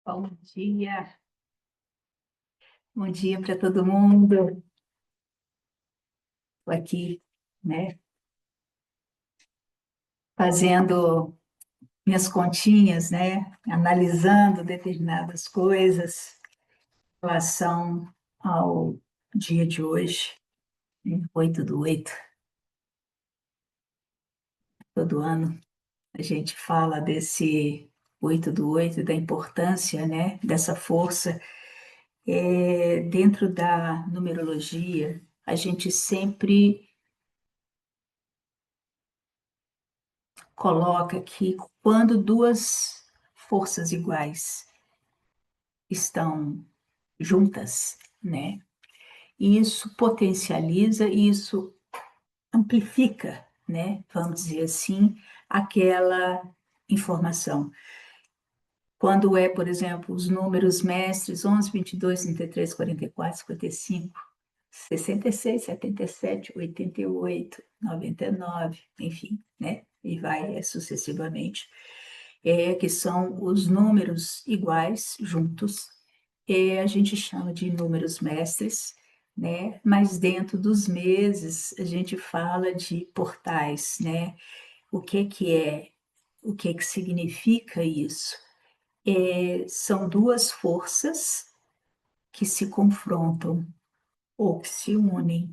Bom bom dia para todo mundo. Estou aqui, né, fazendo minhas continhas, né, analisando determinadas coisas em relação ao dia de hoje, 8/8. Todo ano a gente fala desse 8/8, da importância, né, dessa força. Dentro da numerologia, a gente sempre coloca que quando duas forças iguais estão juntas, né? Isso potencializa, isso amplifica, né? Vamos dizer assim, aquela informação. Quando é, por exemplo, os números mestres 11, 22, 33, 44, 55, 66, 77, 88, 99, enfim, né? E vai sucessivamente, que são os números iguais juntos, a gente chama de números mestres, né? Mas dentro dos meses a gente fala de portais, né? O que que é, o que que significa isso? São duas forças que se confrontam ou que se unem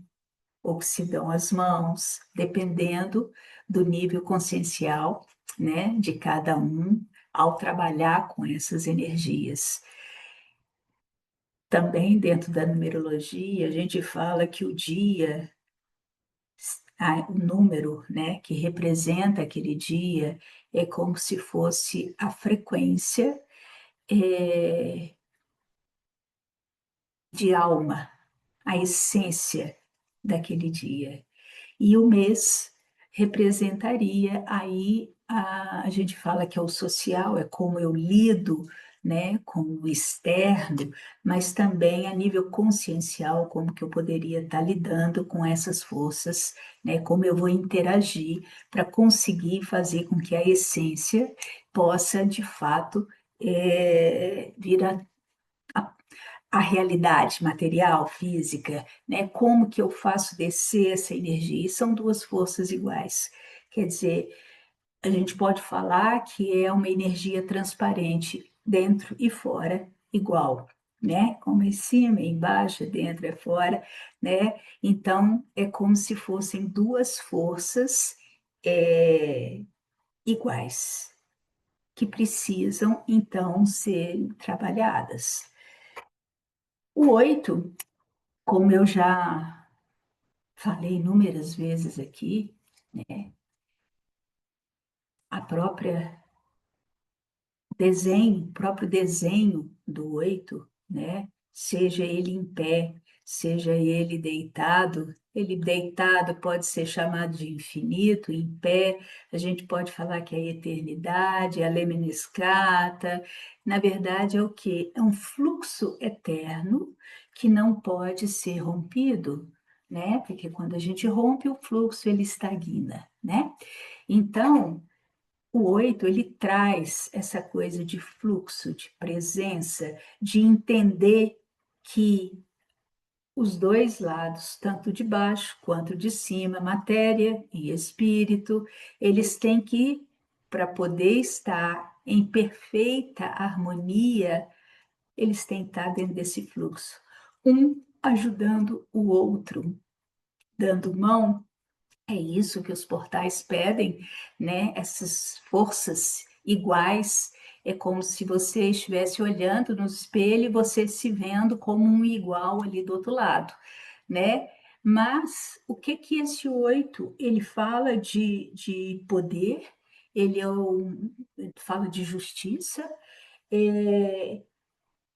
ou que se dão as mãos, dependendo do nível consciencial, né, de cada um ao trabalhar com essas energias. Também dentro da numerologia, a gente fala que o dia, o número, né, que representa aquele dia, é como se fosse a frequência é, de alma, a essência daquele dia. E o mês representaria aí, a gente fala que é o social, é como eu lido, né, com o externo, mas também a nível consciencial, como que eu poderia estar lidando com essas forças, né, como eu vou interagir para conseguir fazer com que a essência possa, de fato, vir a realidade material, física, né? Como que eu faço descer essa energia? E são duas forças iguais. Quer dizer, a gente pode falar que é uma energia transparente, dentro e fora, igual, né? Como é em cima, é embaixo, é dentro, é fora, né? Então, é como se fossem duas forças é, iguais, que precisam, então, ser trabalhadas. O 8, como eu já falei inúmeras vezes aqui, né, a própria o próprio desenho do 8, né, seja ele em pé, seja ele deitado pode ser chamado de infinito, em pé, a gente pode falar que é a eternidade, é a lemniscata, na verdade é o quê? É um fluxo eterno que não pode ser rompido, né? Porque quando a gente rompe o fluxo, ele estagna, né? Então, o 8 ele traz essa coisa de fluxo, de presença, de entender que os dois lados, tanto de baixo quanto de cima, matéria e espírito, eles têm que, para poder estar em perfeita harmonia, eles têm que estar dentro desse fluxo. Um ajudando o outro, dando mão. É isso que os portais pedem, né? Essas forças iguais. É como se você estivesse olhando no espelho e você se vendo como um igual ali do outro lado, né? Mas o que que esse 8 ele fala de poder, ele fala de justiça, é,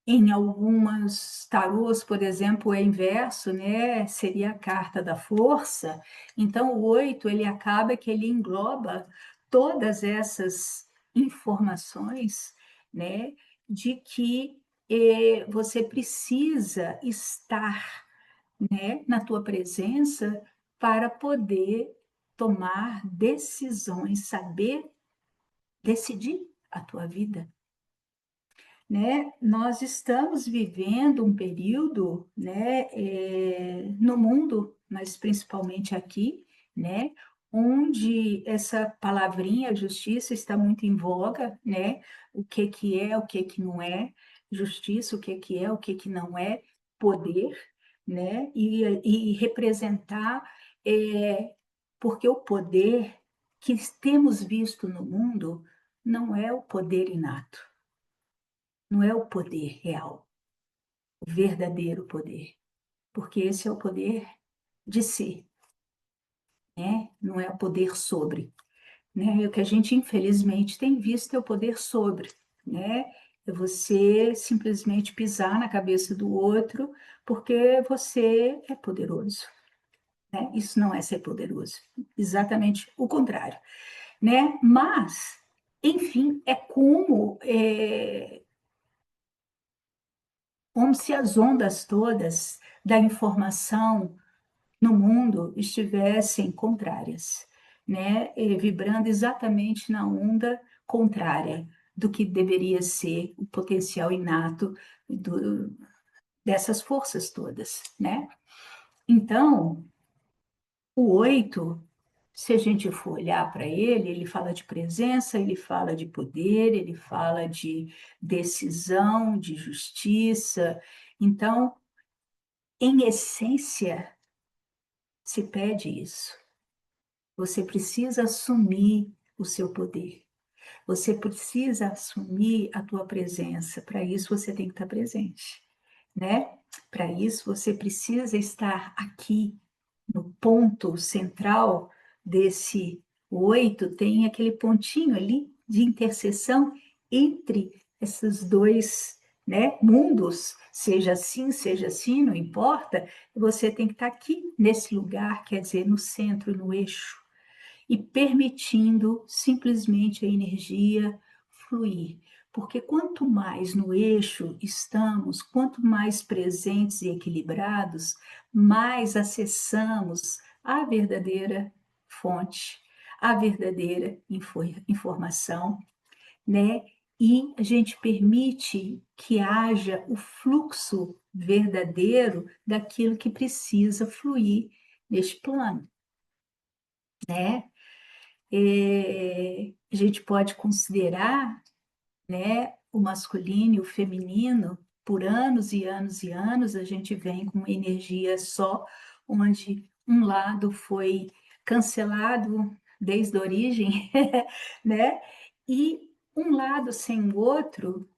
em algumas tarôs, por exemplo, é inverso, né? Seria a carta da força. Então, o 8, ele acaba que ele engloba todas essas informações, né? De que você precisa estar, né, na tua presença para poder tomar decisões, saber decidir a tua vida, né, nós estamos vivendo um período, né, no mundo, mas principalmente aqui, né, onde essa palavrinha justiça está muito em voga, né, o que que é, o que que não é justiça, o que é, o que não é poder, né, e representar, porque o poder que temos visto no mundo não é o poder inato, não é o poder real, o verdadeiro poder, porque esse é o poder de ser, né? Não é o poder sobre, né? E o que a gente infelizmente tem visto é o poder sobre, né? É você simplesmente pisar na cabeça do outro porque você é poderoso, né? Isso não é ser poderoso, exatamente o contrário, né? Mas, enfim, como se as ondas todas da informação no mundo estivessem contrárias, né? Vibrando exatamente na onda contrária do que deveria ser o potencial inato dessas forças todas, né? Então, o oito, se a gente for olhar para ele, ele fala de presença, ele fala de poder, ele fala de decisão, de justiça. Então, em essência, se pede isso. Você precisa assumir o seu poder. Você precisa assumir a tua presença. Para isso você tem que estar presente, né? Para isso você precisa estar aqui no ponto central desse oito, tem aquele pontinho ali de interseção entre esses dois, né, mundos, seja assim, não importa, você tem que estar aqui nesse lugar, quer dizer, no centro, no eixo, e permitindo simplesmente a energia fluir. Porque quanto mais no eixo estamos, quanto mais presentes e equilibrados, mais acessamos a verdadeira fonte, a verdadeira informação, né? E a gente permite que haja o fluxo verdadeiro daquilo que precisa fluir neste plano, né? A gente pode considerar, né, o masculino e o feminino, por anos e anos e anos, a gente vem com uma energia só, onde um lado foi cancelado desde a origem, né? E um lado sem o outro,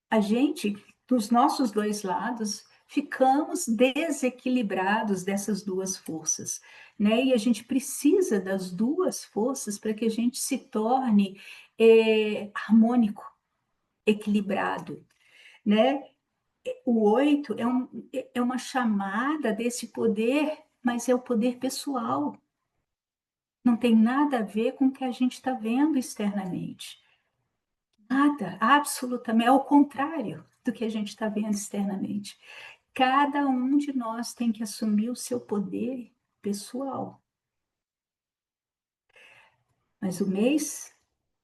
a gente, dos nossos dois lados, ficamos desequilibrados dessas duas forças, né? E a gente precisa das duas forças para que a gente se torne harmônico, equilibrado, né? O oito é uma chamada desse poder, mas é o poder pessoal. Não tem nada a ver com o que a gente está vendo externamente. Nada, absolutamente, é o contrário do que a gente está vendo externamente. Cada um de nós tem que assumir o seu poder pessoal. Mas o mês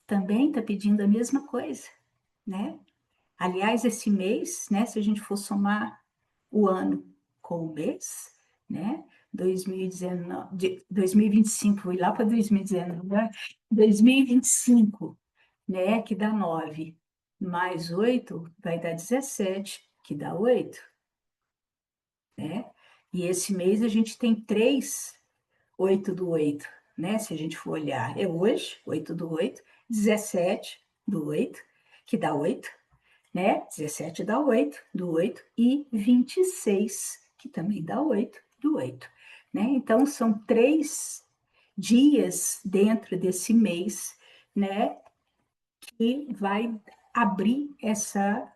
também está pedindo a mesma coisa, né? Aliás, esse mês, né, se a gente for somar o ano com o mês, né, 2019, 2025, fui lá para 2019, né? 2025, né, que dá 9, mais 8 vai dar 17, que dá 8, né? E esse mês a gente tem 3 8 do 8, né? Se a gente for olhar, é hoje, 8 do 8, 17 do 8, que dá 8, né? 17 dá 8, do 8, e 26, que também dá 8, do 8, né? Então, são 3 dias dentro desse mês, né? Que vai abrir essa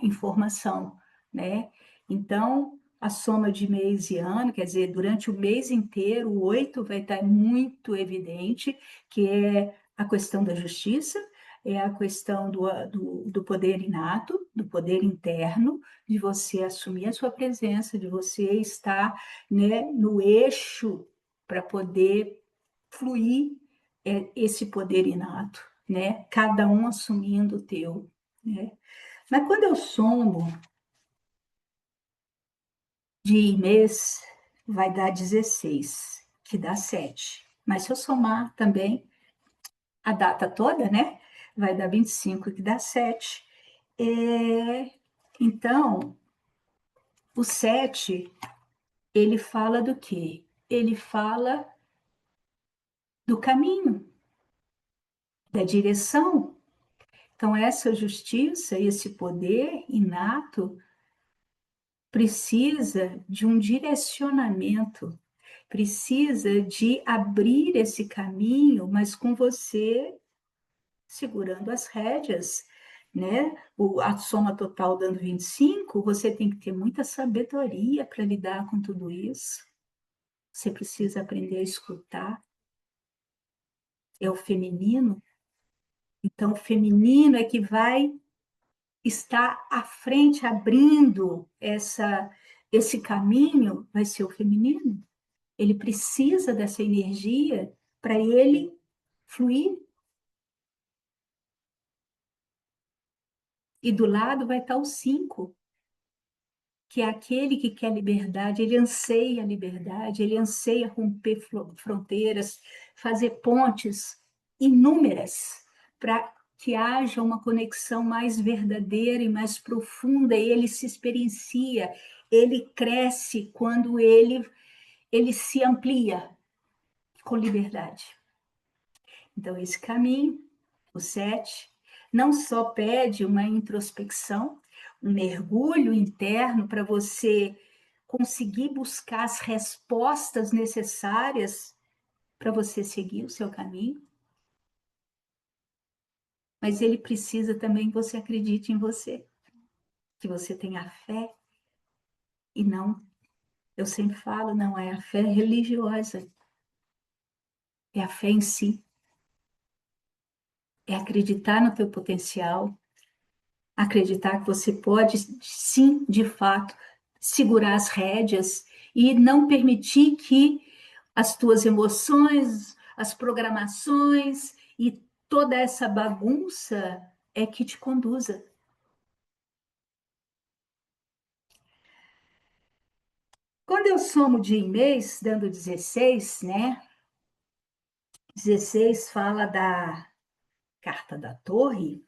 informação, né? Então, a soma de mês e ano, quer dizer, durante o mês inteiro, o 8 vai estar muito evidente, que é a questão da justiça, é a questão do poder inato, do poder interno, de você assumir a sua presença, de você estar, né, no eixo para poder fluir esse poder inato, né? Cada um assumindo o teu, né? Mas quando eu somo de mês, vai dar 16, que dá 7. Mas se eu somar também a data toda, né? Vai dar 25, que dá 7. Então, o 7, ele fala do quê? Ele fala do caminho, da direção. Então, essa justiça, esse poder inato, precisa de um direcionamento, precisa de abrir esse caminho, mas com você segurando as rédeas, né? A soma total dando 25, você tem que ter muita sabedoria para lidar com tudo isso. Você precisa aprender a escutar. É o feminino. Então, o feminino é que vai estar à frente, abrindo esse caminho, vai ser o feminino. Ele precisa dessa energia para ele fluir. E do lado vai estar o 5, que é aquele que quer liberdade, ele anseia a liberdade, ele anseia romper fronteiras, fazer pontes inúmeras para que haja uma conexão mais verdadeira e mais profunda, e ele se experiencia, ele cresce quando ele se amplia com liberdade. Então, esse caminho, o 7, não só pede uma introspecção, um mergulho interno para você conseguir buscar as respostas necessárias para você seguir o seu caminho, mas ele precisa também que você acredite em você, que você tenha fé e não, eu sempre falo, não é a fé religiosa, é a fé em si, é acreditar no teu potencial, acreditar que você pode, sim, de fato, segurar as rédeas e não permitir que as tuas emoções, as programações e toda essa bagunça é que te conduza. Quando eu somo dia em mês, dando 16, né? 16 fala da carta da torre.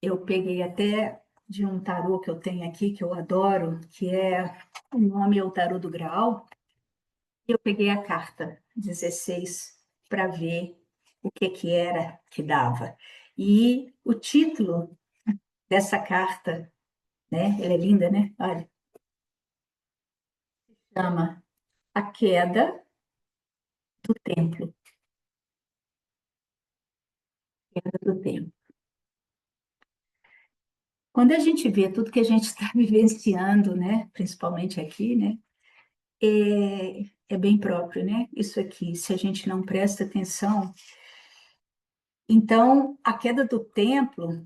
Eu peguei até de um tarô que eu tenho aqui, que eu adoro, que é, o nome é o tarô do Graal. Eu peguei a carta 16 para ver o que que era que dava. E o título dessa carta, né? Ela é linda, né? Olha, chama A Queda do Templo. Queda do Templo. Quando a gente vê tudo que a gente está vivenciando, né? Principalmente aqui, né? É bem próprio, né? Isso aqui, se a gente não presta atenção. Então, a queda do templo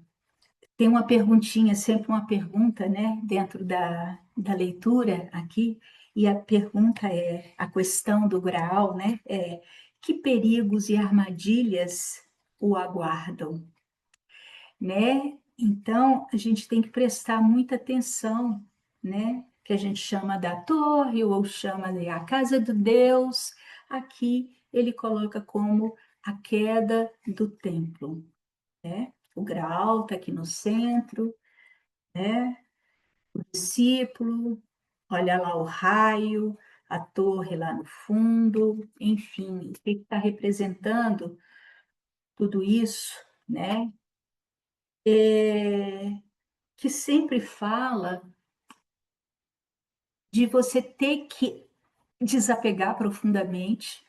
tem uma perguntinha, sempre uma pergunta, né, dentro da leitura aqui, e a pergunta é, a questão do Graal, né, é que perigos e armadilhas o aguardam, né? Então, a gente tem que prestar muita atenção, né, que a gente chama da torre, ou chama de a casa do Deus, aqui ele coloca como a queda do templo, né? O Graal está aqui no centro, né? O discípulo, olha lá o raio, a torre lá no fundo, enfim, o que está representando tudo isso, né? É, que sempre fala de você ter que desapegar profundamente,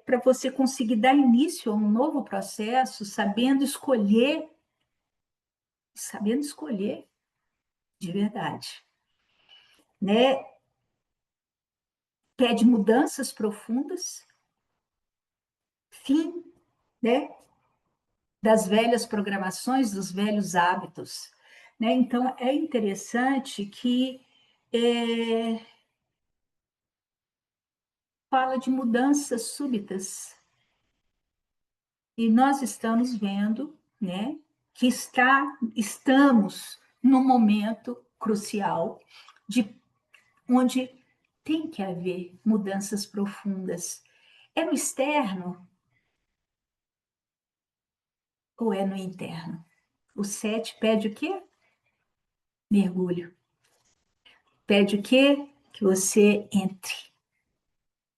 para você conseguir dar início a um novo processo, sabendo escolher de verdade, né? Pede mudanças profundas, fim, né, das velhas programações, dos velhos hábitos, né? Então é interessante que fala de mudanças súbitas e nós estamos vendo, né, que estamos num momento crucial onde tem que haver mudanças profundas. É no externo ou é no interno? O 7 pede o quê? Mergulho. Pede o quê? Que você entre,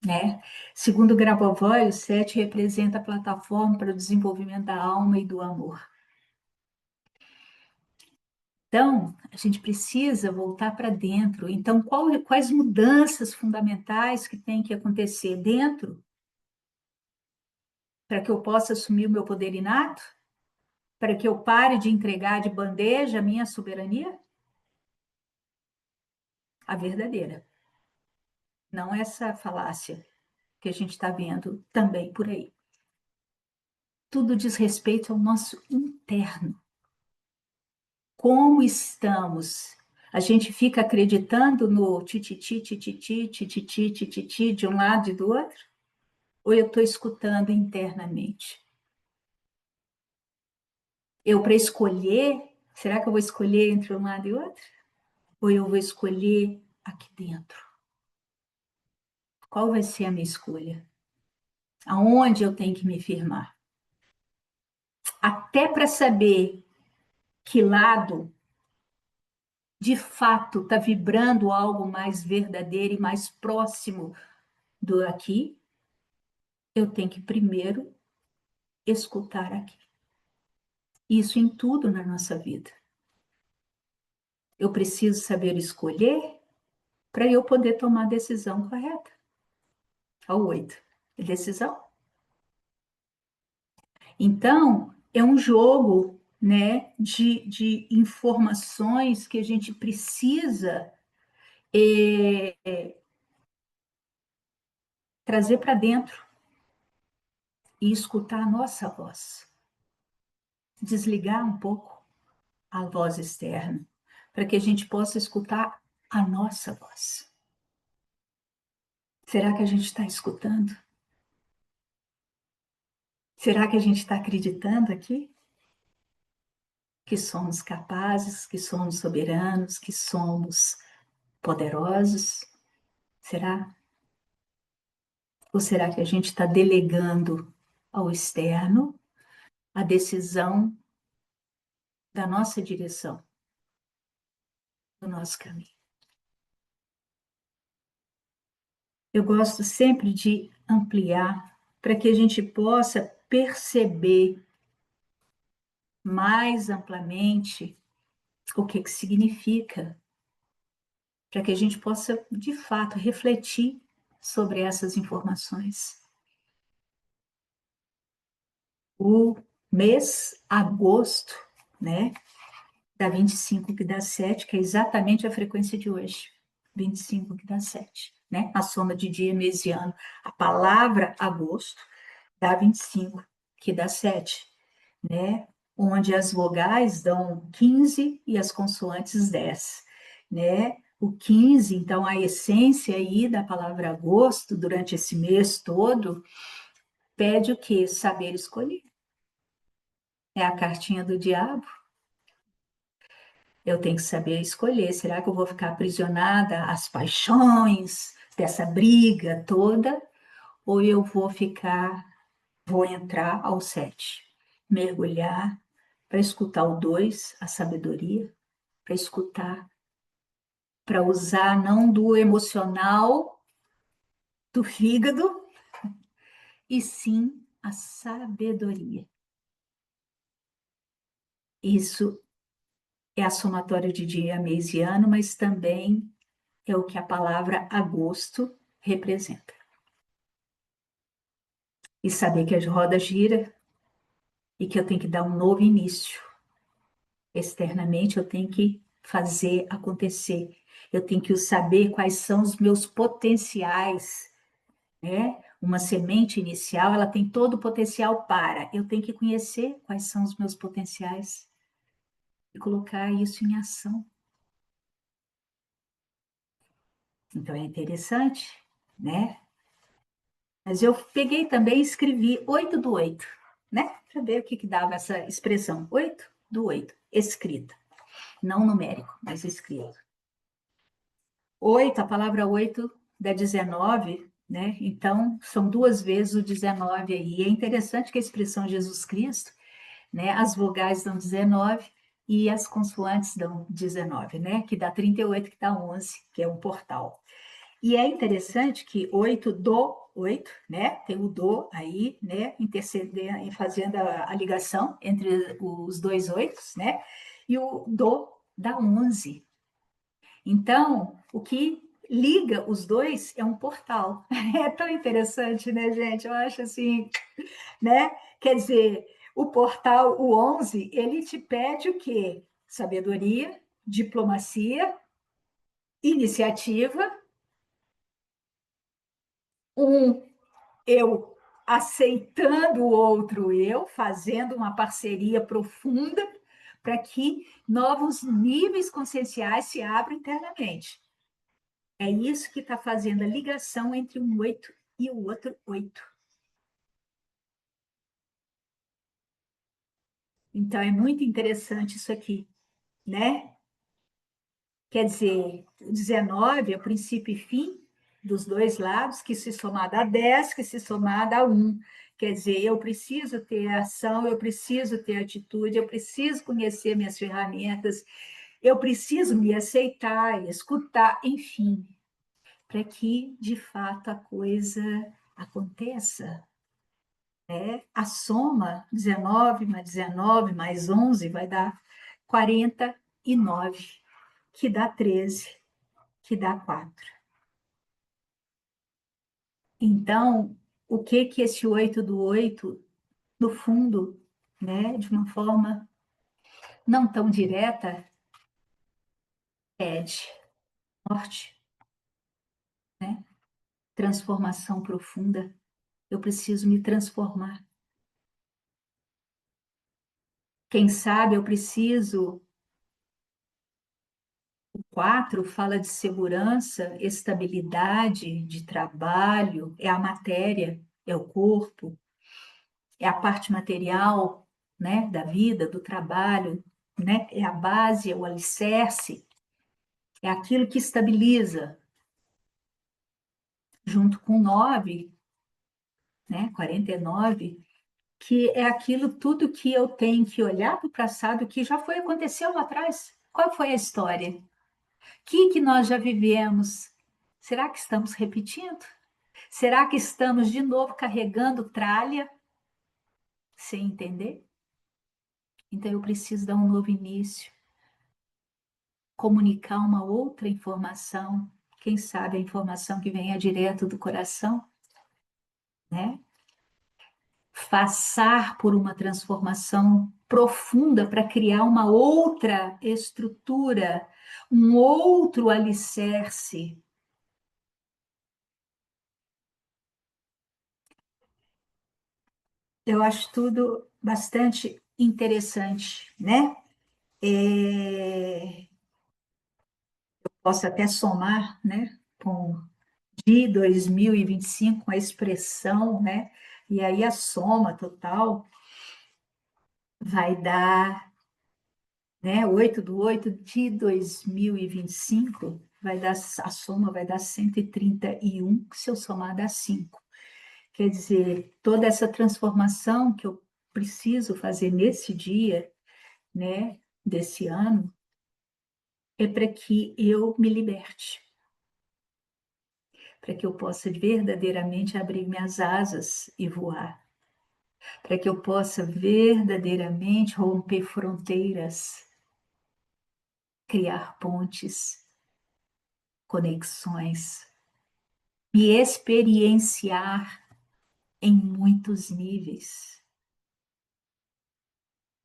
né? Segundo Grabovoi, o 7 representa a plataforma para o desenvolvimento da alma e do amor. Então, a gente precisa voltar para dentro. Então, quais mudanças fundamentais que tem que acontecer dentro para que eu possa assumir o meu poder inato? Para que eu pare de entregar de bandeja a minha soberania? A verdadeira, não essa falácia que a gente está vendo também por aí. Tudo diz respeito ao nosso interno. Como estamos? A gente fica acreditando no tititi, tititi, tititi, tititi de um lado e do outro? Ou eu estou escutando internamente? Eu, para escolher, será que eu vou escolher entre um lado e outro? Ou eu vou escolher aqui dentro? Qual vai ser a minha escolha? Aonde eu tenho que me firmar? Até para saber que lado de fato está vibrando algo mais verdadeiro e mais próximo do aqui, eu tenho que primeiro escutar aqui. Isso em tudo na nossa vida. Eu preciso saber escolher para eu poder tomar a decisão correta. Ao 8. Decisão. Então, é um jogo, né, de informações que a gente precisa trazer para dentro e escutar a nossa voz. Desligar um pouco a voz externa, para que a gente possa escutar a nossa voz. Será que a gente está escutando? Será que a gente está acreditando aqui? Que somos capazes, que somos soberanos, que somos poderosos? Será? Ou será que a gente está delegando ao externo a decisão da nossa direção, do nosso caminho? Eu gosto sempre de ampliar para que a gente possa perceber mais amplamente o que significa, para que a gente possa, de fato, refletir sobre essas informações. O mês agosto, né, dá 25 que dá 7, que é exatamente a frequência de hoje. 25 que dá 7, né? A soma de dia, mês e ano. A palavra agosto dá 25, que dá 7, né? Onde as vogais dão 15 e as consoantes 10, né? O 15, então, a essência aí da palavra agosto, durante esse mês todo, pede o quê? Saber escolher. É a cartinha do diabo. Eu tenho que saber escolher. Será que eu vou ficar aprisionada às paixões dessa briga toda? Ou eu vou entrar ao 7, mergulhar para escutar o 2, a sabedoria, para escutar, para usar não do emocional, do fígado, e sim a sabedoria. Isso é a somatória de dia, mês e ano, mas também é o que a palavra agosto representa. E saber que a roda gira e que eu tenho que dar um novo início. Externamente, eu tenho que fazer acontecer. Eu tenho que saber quais são os meus potenciais, né? Uma semente inicial, ela tem todo o potencial para. Eu tenho que conhecer quais são os meus potenciais e colocar isso em ação. Então é interessante, né? Mas eu peguei também e escrevi 8 do 8, né? Para ver o que dava essa expressão. 8 do 8, escrita. Não numérico, mas escrito. 8, a palavra 8 dá 19, né? Então, são duas vezes o 19 aí. E é interessante que a expressão Jesus Cristo, né? As vogais dão 19 e as consoantes dão 19, né? Que dá 38, que dá 11, que é um portal. E é interessante que 8 do 8, né? Tem o do aí, né? Intercedendo, fazendo a ligação entre os dois oitos, né? E o do dá 11. Então, o que liga os dois é um portal. É tão interessante, né, gente? Eu acho assim, né? Quer dizer, o portal, o 11, ele te pede o quê? Sabedoria, diplomacia, iniciativa, um eu aceitando o outro eu, fazendo uma parceria profunda para que novos níveis conscienciais se abram internamente. É isso que está fazendo a ligação entre um 8 e o outro 8. Então, é muito interessante isso aqui, né? Quer dizer, o 19 é o princípio e fim dos dois lados, que se somar dá 10, que se somar dá 1. Quer dizer, eu preciso ter ação, eu preciso ter atitude, eu preciso conhecer minhas ferramentas, eu preciso me aceitar, escutar, enfim, para que, de fato, a coisa aconteça. Né? A soma, 19 mais 19 mais 11, vai dar 49, que dá 13, que dá 4. Então, o que que esse 8 do 8, no fundo, né, de uma forma não tão direta, pede? Morte, né? Transformação profunda. Eu preciso me transformar. Quem sabe eu preciso. O 4 fala de segurança, estabilidade de trabalho, é a matéria, é o corpo, é a parte material, né, da vida, do trabalho, né? É a base, é o alicerce, é aquilo que estabiliza, junto com 9, né, 49, que é aquilo tudo que eu tenho que olhar para o passado que já foi, aconteceu lá atrás. Qual foi a história? O que nós já vivemos? Será que estamos repetindo? Será que estamos de novo carregando tralha sem entender? Então eu preciso dar um novo início, comunicar uma outra informação, quem sabe a informação que venha direto do coração, né? Passar por uma transformação profunda para criar uma outra estrutura, um outro alicerce. Eu acho tudo bastante interessante, né? Posso até somar, né, com de 2025, a expressão, né? E aí a soma total vai dar, né, 8 do 8 de 2025, vai dar, a soma vai dar 131, que se eu somar dá 5. Quer dizer, toda essa transformação que eu preciso fazer nesse dia, né, desse ano, é para que eu me liberte, para que eu possa verdadeiramente abrir minhas asas e voar, para que eu possa verdadeiramente romper fronteiras, criar pontes, conexões, me experienciar em muitos níveis,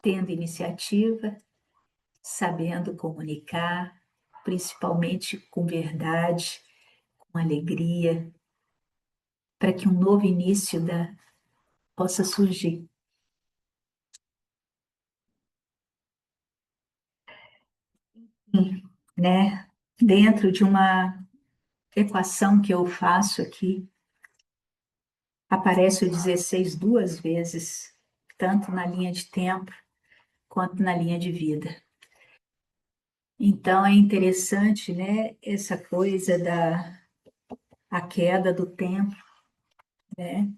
tendo iniciativa, sabendo comunicar, principalmente com verdade, com alegria, para que um novo início possa surgir. Né? Dentro de uma equação que eu faço aqui, aparece o 16 duas vezes, tanto na linha de tempo quanto na linha de vida. Então é interessante, né, essa coisa da a queda do templo, né,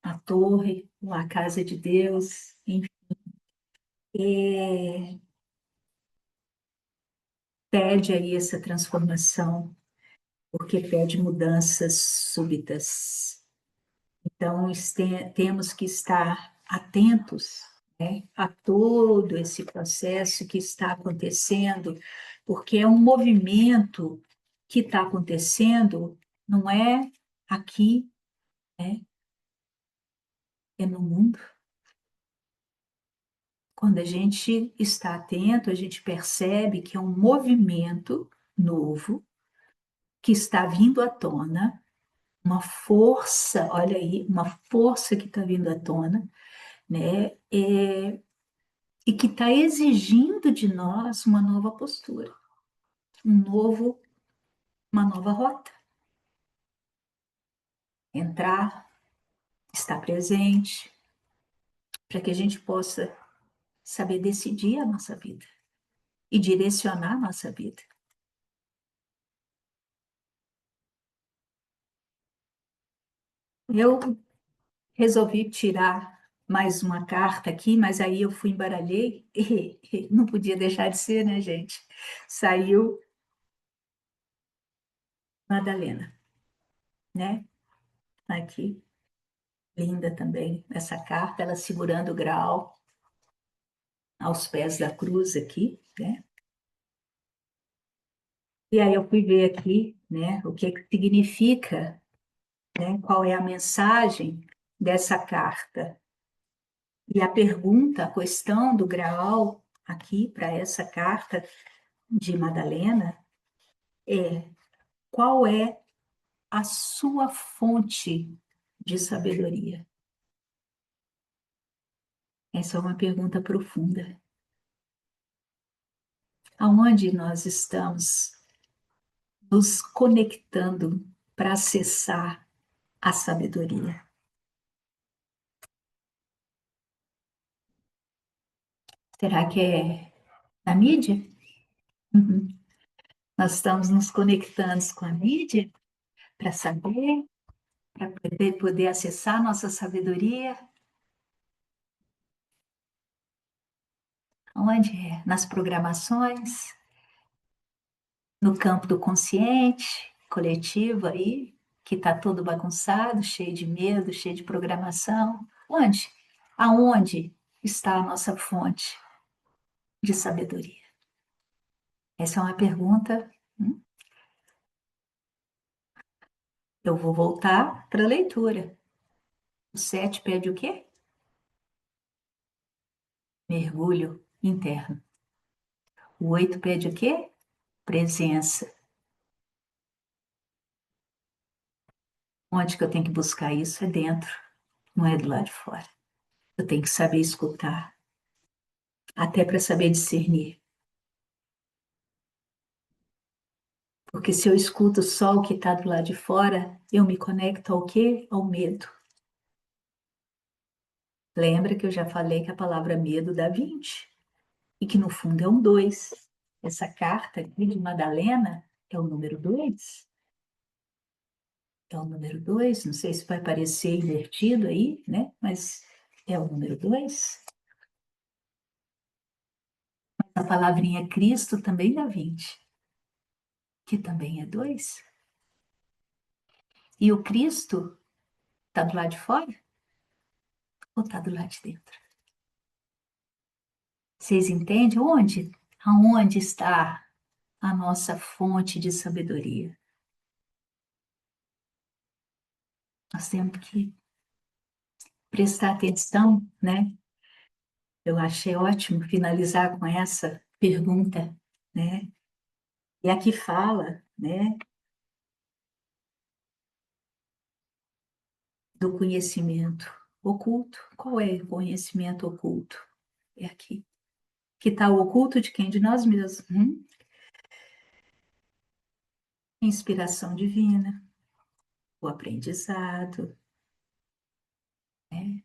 a torre, a casa de Deus, enfim, é, pede aí essa transformação, porque pede mudanças súbitas. Então temos que estar atentos, né, a todo esse processo que está acontecendo, porque é um movimento que está acontecendo, não é aqui, né, é no mundo. Quando a gente está atento, a gente percebe que é um movimento novo que está vindo à tona, uma força, olha aí, uma força que está vindo à tona, né? E que está exigindo de nós uma nova postura, um novo, uma nova rota. Entrar, estar presente, para que a gente possa saber decidir a nossa vida e direcionar a nossa vida. Eu resolvi tirar mais uma carta aqui, mas aí eu fui embaralhei e não podia deixar de ser, né, gente? Saiu Madalena, né? Aqui, linda também essa carta, ela segurando o graal aos pés da cruz aqui, né? E aí eu fui ver aqui, né, o que que significa, né, qual é a mensagem dessa carta. E a pergunta, a questão do graal aqui para essa carta de Madalena é: qual é a sua fonte de sabedoria? Essa é uma pergunta profunda. Aonde nós estamos nos conectando para acessar a sabedoria? Será que é na mídia? Uhum. Nós estamos nos conectando com a mídia para saber, para poder acessar nossa sabedoria. Onde é? Nas programações, no campo do consciente, coletivo aí, que está todo bagunçado, cheio de medo, cheio de programação. Onde? Aonde está a nossa fonte de sabedoria? Essa é uma pergunta. Eu vou voltar para a leitura. O 7 pede o quê? Mergulho interno. O 8 pede o quê? Presença. Onde que eu tenho que buscar isso? É dentro, não é do lado de fora. Eu tenho que saber escutar, até para saber discernir. Porque se eu escuto só o que está do lado de fora, eu me conecto ao quê? Ao medo. Lembra que eu já falei que a palavra medo dá 20 e que no fundo é um 2. Essa carta aqui de Madalena é o número 2. É o número 2. Não sei se vai parecer invertido aí, né? Mas é o número 2. A palavrinha Cristo também dá 20, que também é 2. E o Cristo está do lado de fora ou está do lado de dentro? Vocês entendem? Onde? Aonde está a nossa fonte de sabedoria? Nós temos que prestar atenção, né? Eu achei ótimo finalizar com essa pergunta, né? E aqui fala, né, do conhecimento oculto. Qual é o conhecimento oculto? É aqui. Que está o oculto de quem? De nós mesmos. Inspiração divina, o aprendizado, né?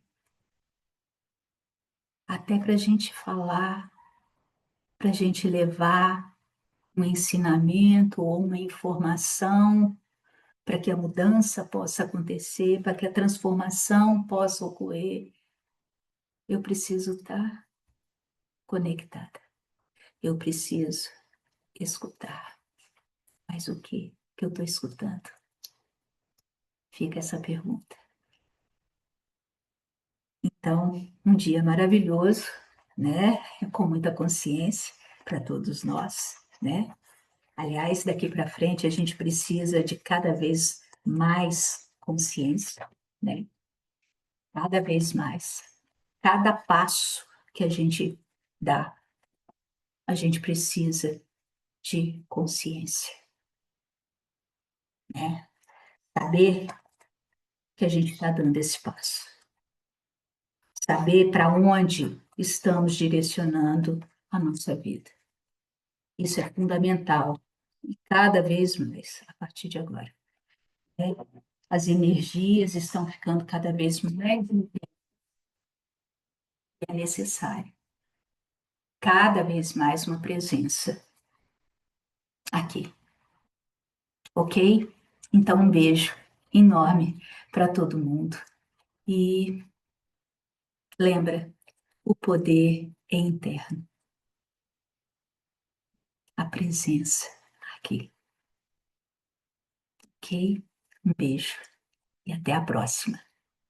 até para a gente falar, para a gente levar um ensinamento ou uma informação para que a mudança possa acontecer, para que a transformação possa ocorrer, eu preciso estar conectada. Eu preciso escutar. Mas o que eu estou escutando? Fica essa pergunta. Então, um dia maravilhoso, né? Com muita consciência para todos nós, né? Aliás, daqui para frente a gente precisa de cada vez mais consciência, né? Cada vez mais. Cada passo que a gente dá, a gente precisa de consciência, né? Saber que a gente está dando esse passo. Saber para onde estamos direcionando a nossa vida. Isso é fundamental. E cada vez mais, a partir de agora, né? As energias estão ficando cada vez mais é necessário. Cada vez mais uma presença aqui, ok? Então, um beijo enorme para todo mundo. E lembra, o poder é interno. A presença aqui, ok? Um beijo e até a próxima.